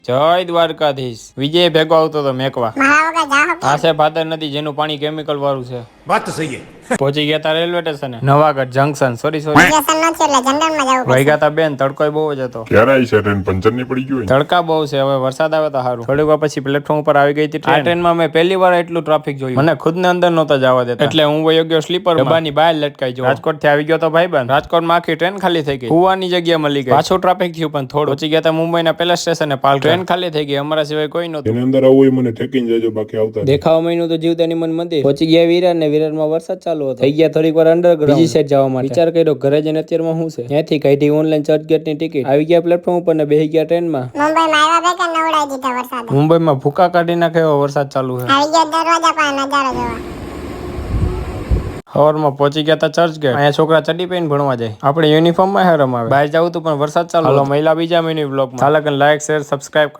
જય દ્વારકાધીશ. વિજય ભેગો આવતો તો મેકવા. મારા વગર જાહો આ છે ભાદર નદી જેનું પાણી કેમિકલ વાળું છે. बात तो सही है. પહોંચી ગયા તા railway station Navagadh junction. Sorry વ્યસન નથી એટલે જંગલમાં જવું પડશે. વૈગા તા બેન, તડકો બહુ જ હતો. ક્યારે આવી છે ટ્રેન? પંચર નહીં પડી ગયું હોય? તડકા બહુ છે. હવે વરસાદ આવે તો સારું. થોડીક વાર પછી પ્લેટફોર્મ ઉપર આવી ગઈ હતી. આ ટ્રેનમાં મેં પહેલી વાર એટલું ટ્રાફિક જોયું. મને ખુદ ને અંદર નહોતા જવા દેતા એટલે હું વયો ગયો સ્લીપર. ડબ્બાની બહાર લટકાઈ ગયો. રાજકોટ થી આવી ગયો તો ભાઈબંધ. રાજકોટમાં આખી ટ્રેન ખાલી થઈ ગઈ. કુવાની જગ્યા મળી ગઈ. પાછું ટ્રાફિક થયું પણ થોડું. પહોંચી ગયા તા મુંબઈના પેલા સ્ટેશને પાલ. ટ્રેન ખાલી થઈ ગઈ. અમારા સિવાય કોઈ નહોતું. એની અંદર આવું હોય મને ઠેકીને જજો, બાકી આવતા નહીં. દેખાવા મહિનું તો જીવતાની મન મંદિર. પહોંચી ગયા વિરાર ને વિરારમાં વરસાદ ચાલુ હતો. થઈ ગયા થોડીક વાર અંડરગ્રાઉન્ડ બીજી સાઈડ જવા માટે. વિચાર કર્યો ઘરે જઈને અત્યારમાં શું છે. ત્યાંથી કાઢી ઓનલાઈન ચર્ચગેટ ની ટિકિટ. આવી ગયા પ્લેટફોર્મ ઉપર ને બેસી ગયા ટ્રેનમાં. મુંબઈમાં આવ્યા ભેગા નવડાવી દીધા વરસાદ. મુંબઈમાં ભૂકા કાઢી નાખે એવો વરસાદ ચાલુ છે. આવી ગયા દરવાજા પાસે નજારો જોવા. સવારમાં પહોંચી ગયા તા ચર્ચગેટ. અહીંયા છોકરા ચડી પહેરીને ભણવા જાય. આપણે યુનિફોર્મ માં હેરમ આવે. બહાર જવું તું પણ વરસાદ ચાલુ. હાલો મહિલા બીજા મહિની બ્લોગમાં. ચાલક લાઈક શેર સબસ્ક્રાઇબ